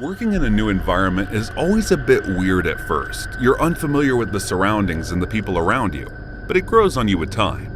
Working in a new environment is always a bit weird at first. You're unfamiliar with the surroundings and the people around you, but it grows on you with time.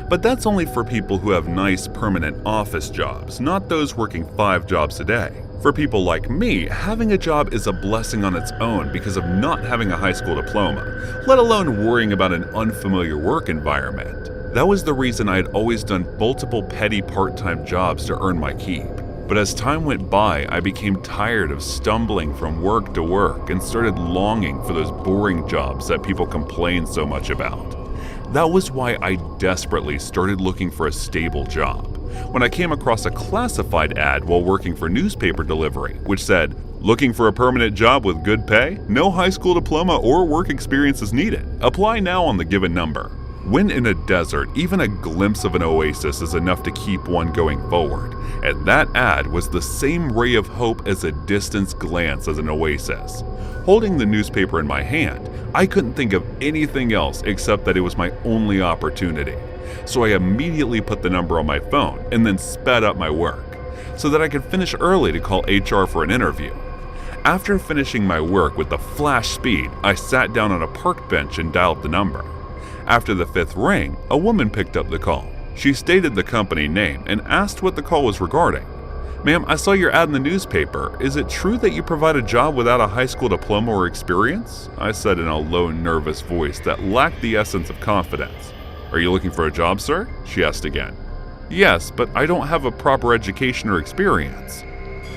But that's only for people who have nice, permanent office jobs, not those working 5 jobs a day. For people like me, having a job is a blessing on its own because of not having a high school diploma, let alone worrying about an unfamiliar work environment. That was the reason I had always done multiple petty part-time jobs to earn my keep. But as time went by, I became tired of stumbling from work to work and started longing for those boring jobs that people complain so much about. That was why I desperately started looking for a stable job. When I came across a classified ad while working for newspaper delivery, which said, "Looking for a permanent job with good pay? No high school diploma or work experience is needed. Apply now on the given number." When in a desert, even a glimpse of an oasis is enough to keep one going forward, and that ad was the same ray of hope as a distance glance as an oasis. Holding the newspaper in my hand, I couldn't think of anything else except that it was my only opportunity. So I immediately put the number on my phone and then sped up my work, so that I could finish early to call HR for an interview. After finishing my work with the flash speed, I sat down on a park bench and dialed the number. After the 5th ring, a woman picked up the call. She stated the company name and asked what the call was regarding. "Ma'am, I saw your ad in the newspaper. Is it true that you provide a job without a high school diploma or experience?" I said in a low, nervous voice that lacked the essence of confidence. "Are you looking for a job, sir?" she asked again. "Yes, but I don't have a proper education or experience."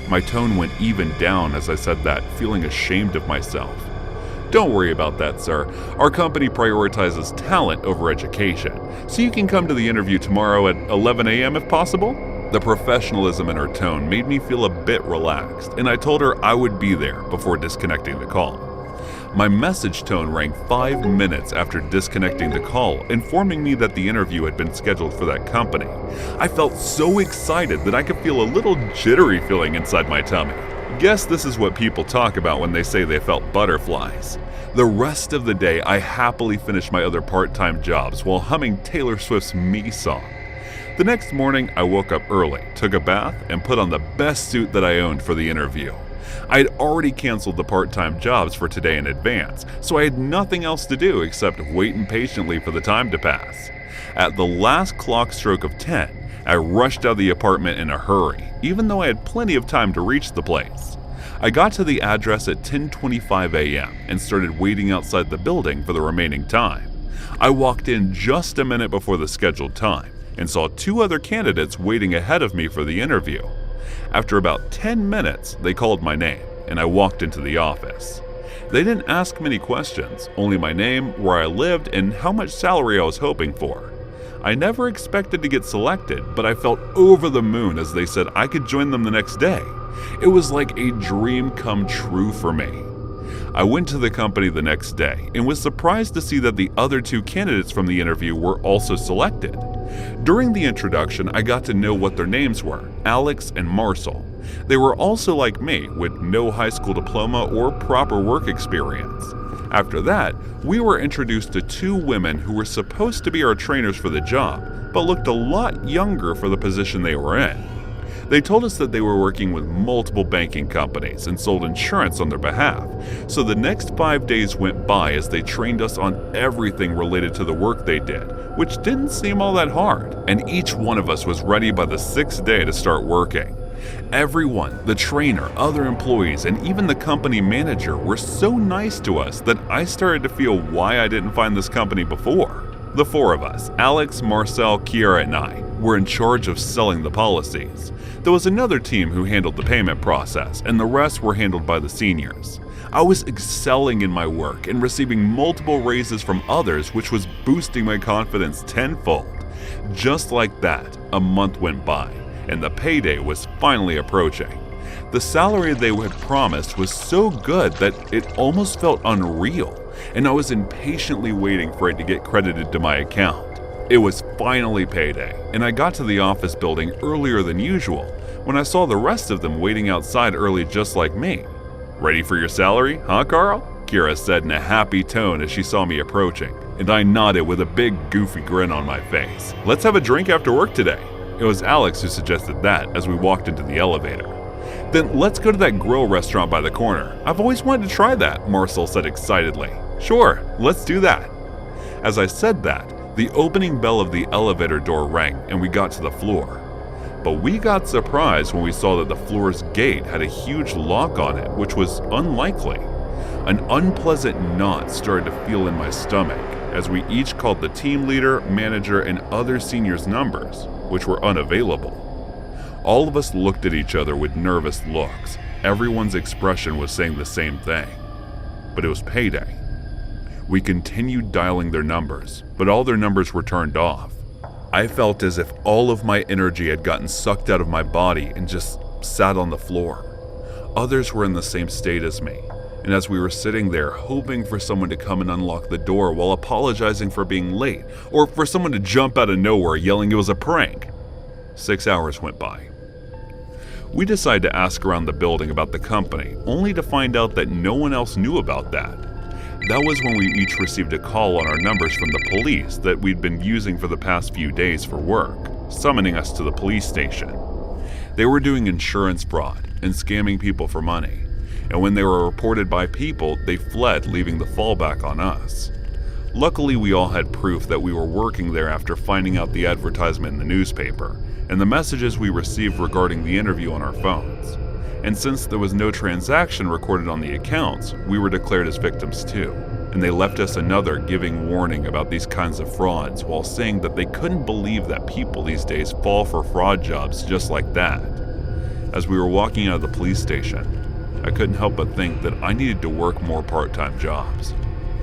My tone went even down as I said that, feeling ashamed of myself. "Don't worry about that, sir. Our company prioritizes talent over education, so you can come to the interview tomorrow at 11 a.m. if possible." The professionalism in her tone made me feel a bit relaxed, and I told her I would be there before disconnecting the call. My message tone rang 5 minutes after disconnecting the call, informing me that the interview had been scheduled for that company. I felt so excited that I could feel a little jittery feeling inside my tummy. Guess this is what people talk about when they say they felt butterflies. The rest of the day, I happily finished my other part-time jobs while humming Taylor Swift's Me song. The next morning, I woke up early, took a bath, and put on the best suit that I owned for the interview. I had already canceled the part-time jobs for today in advance, so I had nothing else to do except wait impatiently for the time to pass. At the last clock stroke of 10, I rushed out of the apartment in a hurry, even though I had plenty of time to reach the place. I got to the address at 10:25 a.m. and started waiting outside the building for the remaining time. I walked in just a minute before the scheduled time and saw 2 other candidates waiting ahead of me for the interview. After about 10 minutes, they called my name, and I walked into the office. They didn't ask many questions, only my name, where I lived, and how much salary I was hoping for. I never expected to get selected, but I felt over the moon as they said I could join them the next day. It was like a dream come true for me. I went to the company the next day and was surprised to see that the other 2 candidates from the interview were also selected. During the introduction, I got to know what their names were, Alex and Marcel. They were also like me, with no high school diploma or proper work experience. After that, we were introduced to 2 women who were supposed to be our trainers for the job, but looked a lot younger for the position they were in. They told us that they were working with multiple banking companies and sold insurance on their behalf, so the next 5 days went by as they trained us on everything related to the work they did, which didn't seem all that hard, and each one of us was ready by the 6th day to start working. Everyone, the trainer, other employees, and even the company manager were so nice to us that I started to feel why I didn't find this company before. The 4 of us, Alex, Marcel, Kiara, and I, were in charge of selling the policies. There was another team who handled the payment process, and the rest were handled by the seniors. I was excelling in my work and receiving multiple raises from others, which was boosting my confidence tenfold. Just like that, a month went by, and the payday was finally approaching. The salary they had promised was so good that it almost felt unreal, and I was impatiently waiting for it to get credited to my account. It was finally payday, and I got to the office building earlier than usual when I saw the rest of them waiting outside early just like me. "Ready for your salary, huh, Carl?" Kira said in a happy tone as she saw me approaching, and I nodded with a big goofy grin on my face. "Let's have a drink after work today." It was Alex who suggested that as we walked into the elevator. Then let's go to that grill restaurant by the corner. I've always wanted to try that, Marcel said excitedly. Sure, let's do that. As I said that, the opening bell of the elevator door rang and we got to the floor. But we got surprised when we saw that the floor's gate had a huge lock on it, which was unlikely. An unpleasant knot started to feel in my stomach as we each called the team leader, manager, and other seniors' numbers, which were unavailable. All of us looked at each other with nervous looks. Everyone's expression was saying the same thing. But it was payday. We continued dialing their numbers, but all their numbers were turned off. I felt as if all of my energy had gotten sucked out of my body and just sat on the floor. Others were in the same state as me, and as we were sitting there hoping for someone to come and unlock the door while apologizing for being late, or for someone to jump out of nowhere yelling it was a prank, 6 hours went by. We decided to ask around the building about the company, only to find out that no one else knew about that. That was when we each received a call on our numbers from the police that we'd been using for the past few days for work, summoning us to the police station. They were doing insurance fraud and scamming people for money, and when they were reported by people, they fled, leaving the fallback on us. Luckily, we all had proof that we were working there after finding out the advertisement in the newspaper and the messages we received regarding the interview on our phones. And since there was no transaction recorded on the accounts, we were declared as victims too, and they left us another giving warning about these kinds of frauds while saying that they couldn't believe that people these days fall for fraud jobs just like that. As we were walking out of the police station, I couldn't help but think that I needed to work more part-time jobs.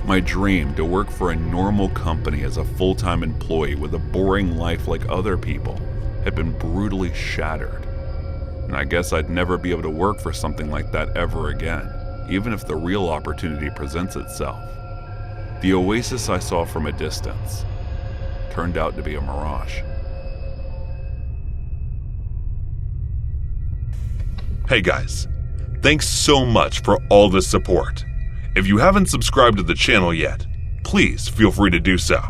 My dream to work for a normal company as a full-time employee with a boring life like other people had been brutally shattered. And I guess I'd never be able to work for something like that ever again, even if the real opportunity presents itself. The oasis I saw from a distance turned out to be a mirage. Hey guys, thanks so much for all the support. If you haven't subscribed to the channel yet, please feel free to do so.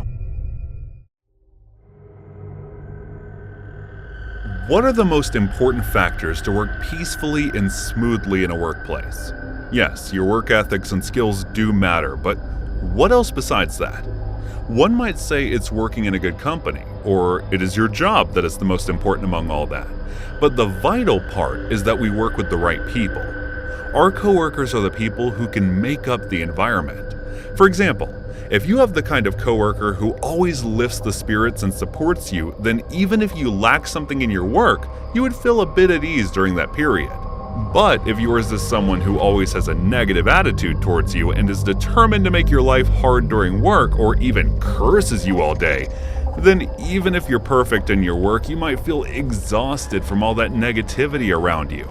What are the most important factors to work peacefully and smoothly in a workplace? Yes, your work ethics and skills do matter, but what else besides that? One might say it's working in a good company, or it is your job that is the most important among all that. But the vital part is that we work with the right people. Our coworkers are the people who can make up the environment. For example, if you have the kind of coworker who always lifts the spirits and supports you, then even if you lack something in your work, you would feel a bit at ease during that period. But if yours is someone who always has a negative attitude towards you and is determined to make your life hard during work or even curses you all day, then even if you're perfect in your work, you might feel exhausted from all that negativity around you.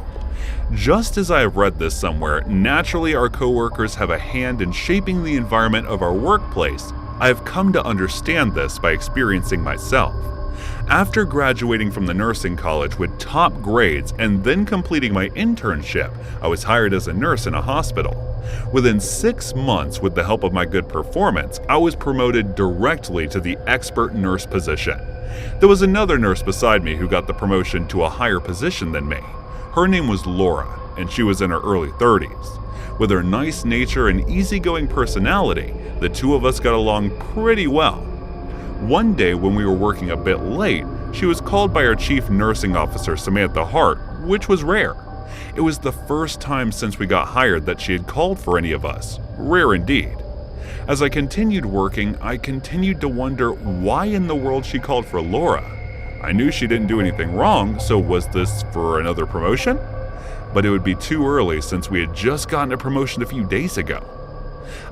Just as I have read this somewhere, naturally our coworkers have a hand in shaping the environment of our workplace. I have come to understand this by experiencing myself. After graduating from the nursing college with top grades and then completing my internship, I was hired as a nurse in a hospital. Within 6 months, with the help of my good performance, I was promoted directly to the expert nurse position. There was another nurse beside me who got the promotion to a higher position than me. Her name was Laura, and she was in her early 30s. With her nice nature and easygoing personality, the two of us got along pretty well. One day when we were working a bit late, she was called by our chief nursing officer, Samantha Hart, which was rare. It was the first time since we got hired that she had called for any of us. Rare indeed. As I continued working, I continued to wonder why in the world she called for Laura. I knew she didn't do anything wrong, so was this for another promotion? But it would be too early since we had just gotten a promotion a few days ago.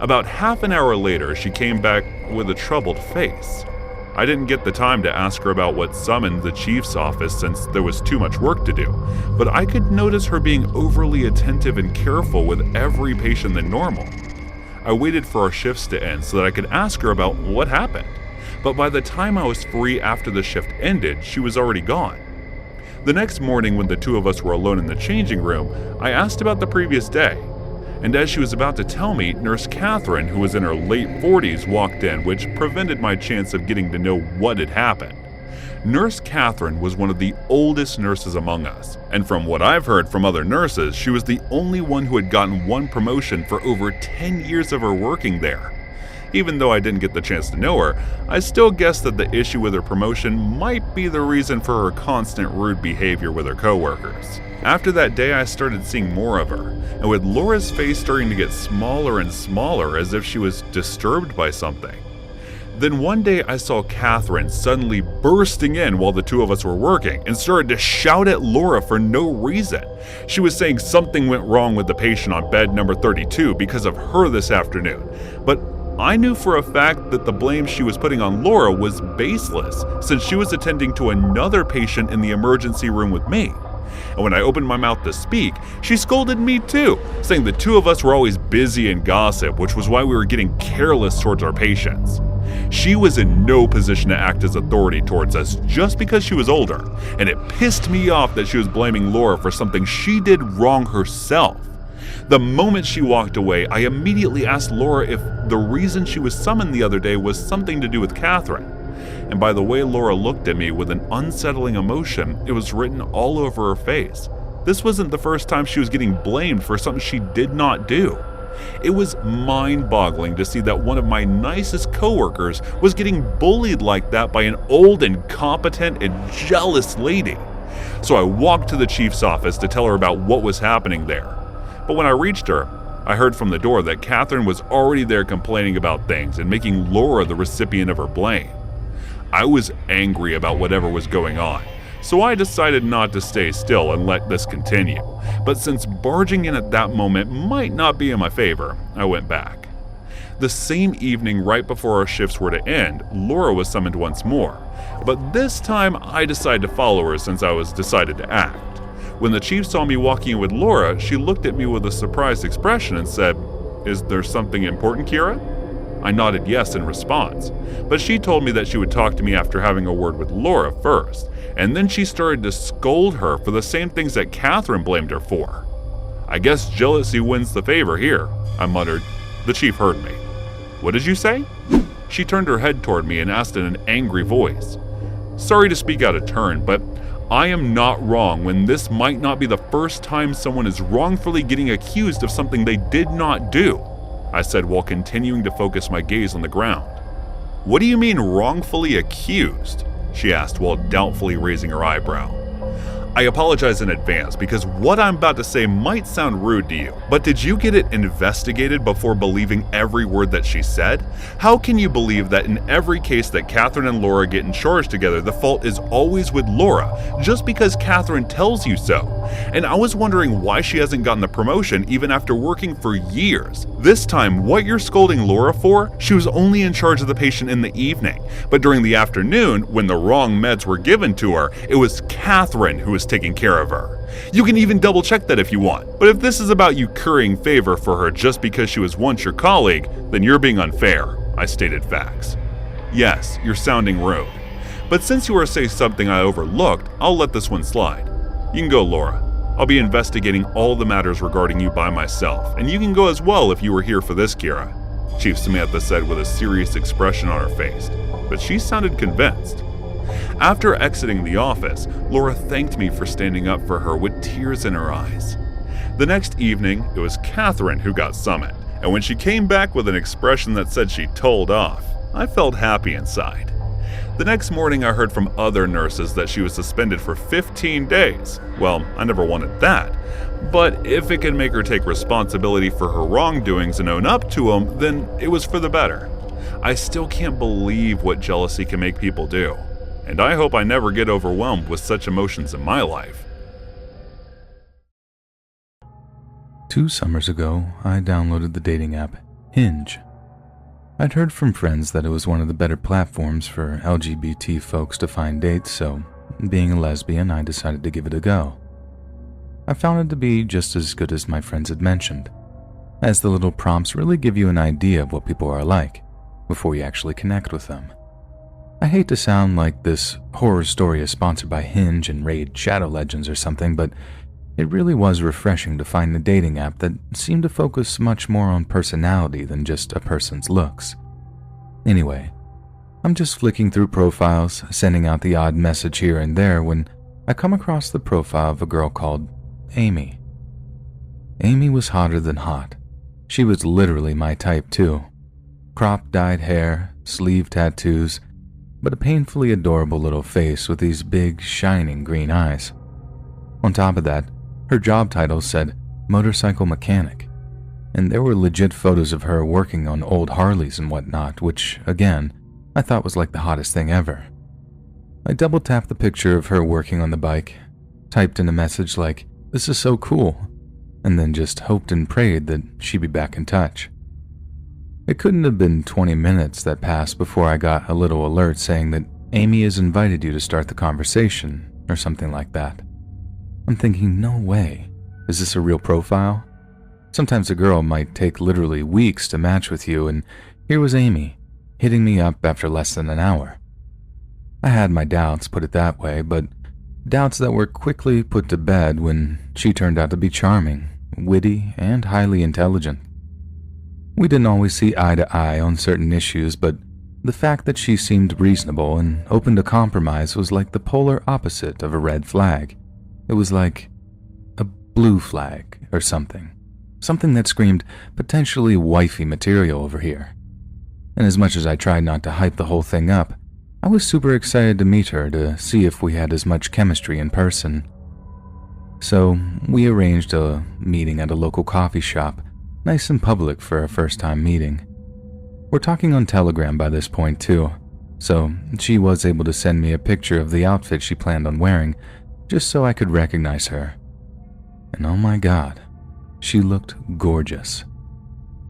About half an hour later, she came back with a troubled face. I didn't get the time to ask her about what summoned the chief's office since there was too much work to do, but I could notice her being overly attentive and careful with every patient than normal. I waited for our shifts to end so that I could ask her about what happened, but by the time I was free after the shift ended, she was already gone. The next morning when the two of us were alone in the changing room, I asked about the previous day. And as she was about to tell me, Nurse Catherine, who was in her late 40s, walked in, which prevented my chance of getting to know what had happened. Nurse Catherine was one of the oldest nurses among us, and from what I've heard from other nurses, she was the only one who had gotten one promotion for over 10 years of her working there. Even though I didn't get the chance to know her, I still guessed that the issue with her promotion might be the reason for her constant rude behavior with her coworkers. After that day, I started seeing more of her, and with Laura's face starting to get smaller and smaller as if she was disturbed by something. Then one day I saw Catherine suddenly bursting in while the two of us were working and started to shout at Laura for no reason. She was saying something went wrong with the patient on bed number 32 because of her this afternoon, but I knew for a fact that the blame she was putting on Laura was baseless since she was attending to another patient in the emergency room with me. And when I opened my mouth to speak, she scolded me too, saying the two of us were always busy and gossip, which was why we were getting careless towards our patients. She was in no position to act as authority towards us just because she was older, and it pissed me off that she was blaming Laura for something she did wrong herself. The moment she walked away, I immediately asked Laura if the reason she was summoned the other day was something to do with Catherine. And by the way Laura looked at me with an unsettling emotion, it was written all over her face. This wasn't the first time she was getting blamed for something she did not do. It was mind-boggling to see that one of my nicest coworkers was getting bullied like that by an old, incompetent, and jealous lady. So I walked to the chief's office to tell her about what was happening there. But when I reached her, I heard from the door that Catherine was already there complaining about things and making Laura the recipient of her blame. I was angry about whatever was going on, so I decided not to stay still and let this continue. But since barging in at that moment might not be in my favor, I went back. The same evening, right before our shifts were to end, Laura was summoned once more, but this time I decided to follow her since I was decided to act. When the chief saw me walking in with Laura, she looked at me with a surprised expression and said, "Is there something important, Kira?" I nodded yes in response, but she told me that she would talk to me after having a word with Laura first, and then she started to scold her for the same things that Catherine blamed her for. "I guess jealousy wins the favor here," I muttered. The chief heard me. "What did you say?" She turned her head toward me and asked in an angry voice. "Sorry to speak out of turn, but I am not wrong when this might not be the first time someone is wrongfully getting accused of something they did not do," I said while continuing to focus my gaze on the ground. "What do you mean wrongfully accused?" she asked while doubtfully raising her eyebrow. I apologize in advance because what I'm about to say might sound rude to you, but did you get it investigated before believing every word that she said? How can you believe that in every case that Catherine and Laura get in charge together, the fault is always with Laura, just because Catherine tells you so? And I was wondering why she hasn't gotten the promotion even after working for years. This time, what you're scolding Laura for, she was only in charge of the patient in the evening, but during the afternoon, when the wrong meds were given to her, it was Catherine who was taking care of her. You can even double check that if you want, but if this is about you currying favor for her just because she was once your colleague, then you're being unfair, I stated facts. Yes, you're sounding rude, but since you were saying something I overlooked, I'll let this one slide. You can go, Laura. I'll be investigating all the matters regarding you by myself, and you can go as well if you were here for this, Kira, Chief Samantha said with a serious expression on her face, but she sounded convinced. After exiting the office, Laura thanked me for standing up for her with tears in her eyes. The next evening, it was Catherine who got summoned, and when she came back with an expression that said she told off, I felt happy inside. The next morning, I heard from other nurses that she was suspended for 15 days. Well, I never wanted that, but if it can make her take responsibility for her wrongdoings and own up to them, then it was for the better. I still can't believe what jealousy can make people do, and I hope I never get overwhelmed with such emotions in my life. 2 summers ago, I downloaded the dating app Hinge. I'd heard from friends that it was one of the better platforms for LGBT folks to find dates, so being a lesbian, I decided to give it a go. I found it to be just as good as my friends had mentioned, as the little prompts really give you an idea of what people are like before you actually connect with them. I hate to sound like this horror story is sponsored by Hinge and Raid Shadow Legends or something, but it really was refreshing to find a dating app that seemed to focus much more on personality than just a person's looks. Anyway, I'm just flicking through profiles, sending out the odd message here and there when I come across the profile of a girl called Amy. Amy was hotter than hot. She was literally my type too. Cropped dyed hair, sleeve tattoos, but a painfully adorable little face with these big, shining green eyes. On top of that, her job title said motorcycle mechanic, and there were legit photos of her working on old Harleys and whatnot, which, again, I thought was like the hottest thing ever. I double-tapped the picture of her working on the bike, typed in a message like, "This is so cool," and then just hoped and prayed that she'd be back in touch. It couldn't have been 20 minutes that passed before I got a little alert saying that Amy has invited you to start the conversation, or something like that. I'm thinking, no way. Is this a real profile? Sometimes a girl might take literally weeks to match with you, and here was Amy, hitting me up after less than an hour. I had my doubts, put it that way, but doubts that were quickly put to bed when she turned out to be charming, witty, and highly intelligent. We didn't always see eye to eye on certain issues, but the fact that she seemed reasonable and open to compromise was like the polar opposite of a red flag. It was like a blue flag or something. Something that screamed potentially wifey material over here. And as much as I tried not to hype the whole thing up, I was super excited to meet her to see if we had as much chemistry in person. So we arranged a meeting at a local coffee shop, nice and public for a first-time meeting. We're talking on Telegram by this point too, so she was able to send me a picture of the outfit she planned on wearing, just so I could recognize her. And oh my god, she looked gorgeous.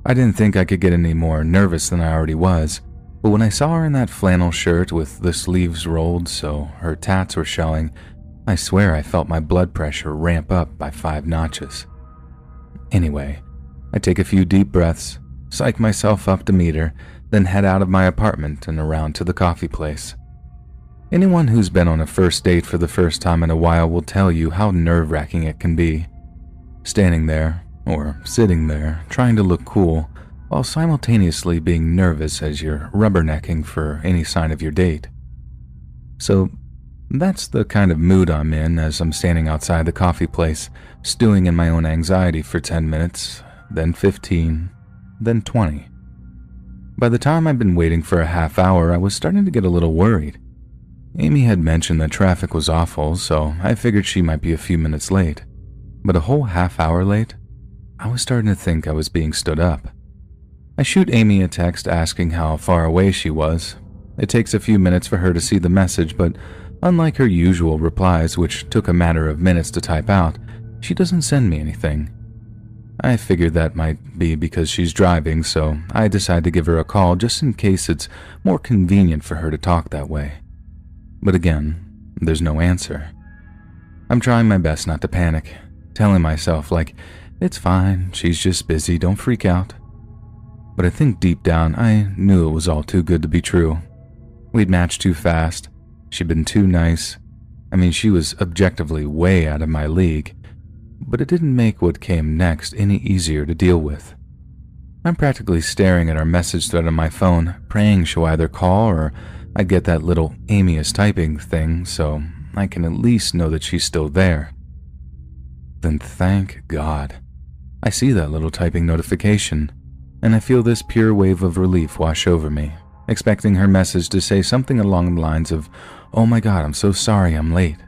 I didn't think I could get any more nervous than I already was, but when I saw her in that flannel shirt with the sleeves rolled so her tats were showing, I swear I felt my blood pressure ramp up by 5 notches. Anyway, I take a few deep breaths, psych myself up to meet her, then head out of my apartment and around to the coffee place. Anyone who's been on a first date for the first time in a while will tell you how nerve-wracking it can be. Standing there, or sitting there, trying to look cool, while simultaneously being nervous as you're rubbernecking for any sign of your date. So that's the kind of mood I'm in as I'm standing outside the coffee place, stewing in my own anxiety for 10 minutes, then 15, then 20. By the time I'd been waiting for a half hour, I was starting to get a little worried. Amy had mentioned that traffic was awful, so I figured she might be a few minutes late. But a whole half hour late? I was starting to think I was being stood up. I shoot Amy a text asking how far away she was. It takes a few minutes for her to see the message, but unlike her usual replies, which took a matter of minutes to type out, she doesn't send me anything. I figured that might be because she's driving, so I decide to give her a call just in case it's more convenient for her to talk that way. But again, there's no answer. I'm trying my best not to panic, telling myself like, it's fine, she's just busy, don't freak out. But I think deep down I knew it was all too good to be true. We'd matched too fast, she'd been too nice. I mean, she was objectively way out of my league, but it didn't make what came next any easier to deal with. I'm practically staring at our message thread on my phone, praying she'll either call or I'd get that little Amy is typing thing so I can at least know that she's still there. Then thank God. I see that little typing notification, and I feel this pure wave of relief wash over me, expecting her message to say something along the lines of, "Oh my God, I'm so sorry I'm late."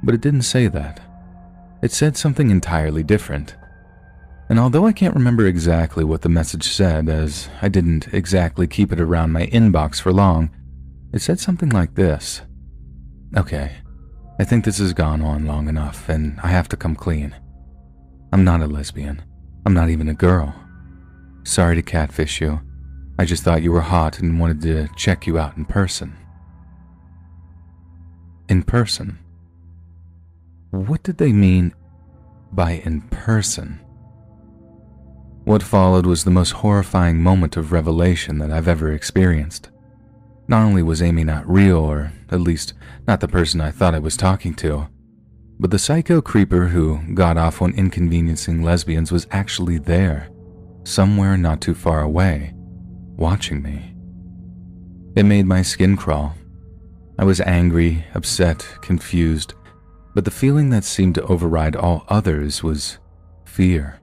But it didn't say that. It said something entirely different. And although I can't remember exactly what the message said, as I didn't exactly keep it around my inbox for long, it said something like this. Okay, I think this has gone on long enough, and I have to come clean. I'm not a lesbian. I'm not even a girl. Sorry to catfish you. I just thought you were hot and wanted to check you out in person. In person? What did they mean by in person? What followed was the most horrifying moment of revelation that I've ever experienced. Not only was Amy not real, or at least not the person I thought I was talking to, but the psycho creeper who got off on inconveniencing lesbians was actually there, somewhere not too far away, watching me. It made my skin crawl. I was angry, upset, confused, but the feeling that seemed to override all others was fear.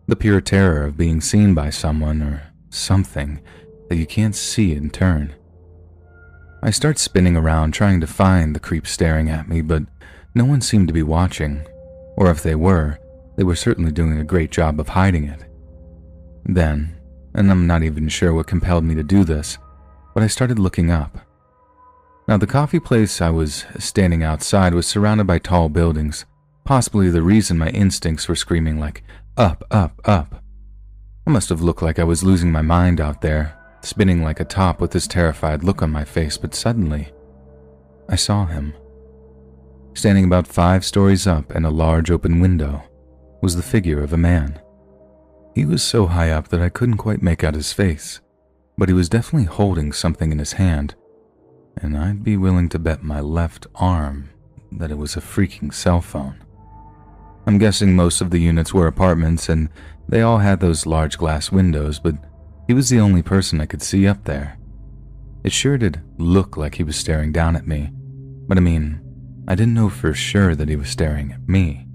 The pure terror of being seen by someone or something that you can't see in turn. I start spinning around trying to find the creep staring at me, but no one seemed to be watching, or if they were certainly doing a great job of hiding it. Then, and I'm not even sure what compelled me to do this, but I started looking up. Now, the coffee place I was standing outside was surrounded by tall buildings, possibly the reason my instincts were screaming like, up, up, up. I must have looked like I was losing my mind out there, spinning like a top with this terrified look on my face, but suddenly, I saw him. Standing about 5 stories up in a large open window was the figure of a man. He was so high up that I couldn't quite make out his face, but he was definitely holding something in his hand, and I'd be willing to bet my left arm that it was a freaking cell phone. I'm guessing most of the units were apartments and they all had those large glass windows, but he was the only person I could see up there. It sure did look like he was staring down at me, but I didn't know for sure that he was staring at me.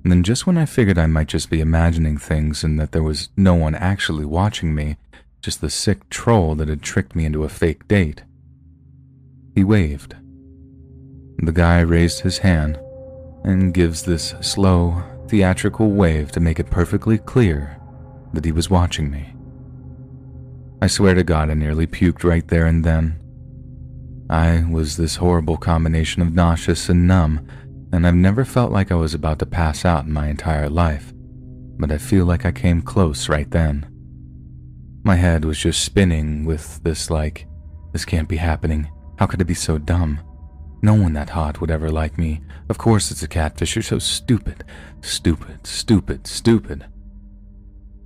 And then just when I figured I might just be imagining things and that there was no one actually watching me, just the sick troll that had tricked me into a fake date, he waved. The guy raised his hand and gives this slow, theatrical wave to make it perfectly clear that he was watching me. I swear to God I nearly puked right there and then. I was this horrible combination of nauseous and numb, and I've never felt like I was about to pass out in my entire life, but I feel like I came close right then. My head was just spinning with this this can't be happening. How could it be so dumb? No one that hot would ever like me. Of course it's a catfish. You're so stupid. Stupid, stupid, stupid.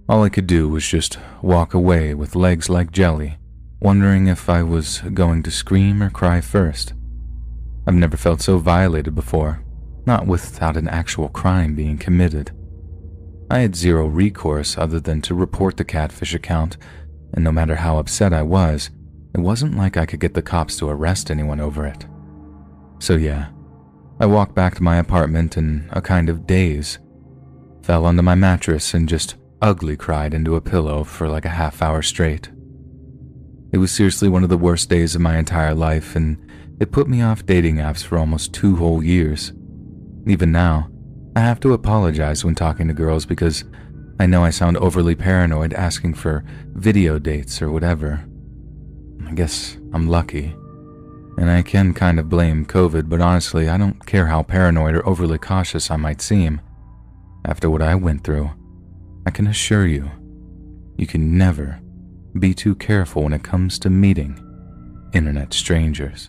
All I could do was just walk away with legs like jelly, wondering if I was going to scream or cry first. I've never felt so violated before, not without an actual crime being committed. I had zero recourse other than to report the Catfish account, and no matter how upset I was, it wasn't like I could get the cops to arrest anyone over it. So yeah, I walked back to my apartment in a kind of daze, fell onto my mattress and just ugly cried into a pillow for like a half-hour straight. It was seriously one of the worst days of my entire life, and it put me off dating apps for almost 2 whole years. Even now, I have to apologize when talking to girls because I know I sound overly paranoid asking for video dates or whatever. I guess I'm lucky. And I can kind of blame COVID, but honestly, I don't care how paranoid or overly cautious I might seem. After what I went through, I can assure you, you can never be too careful when it comes to meeting internet strangers.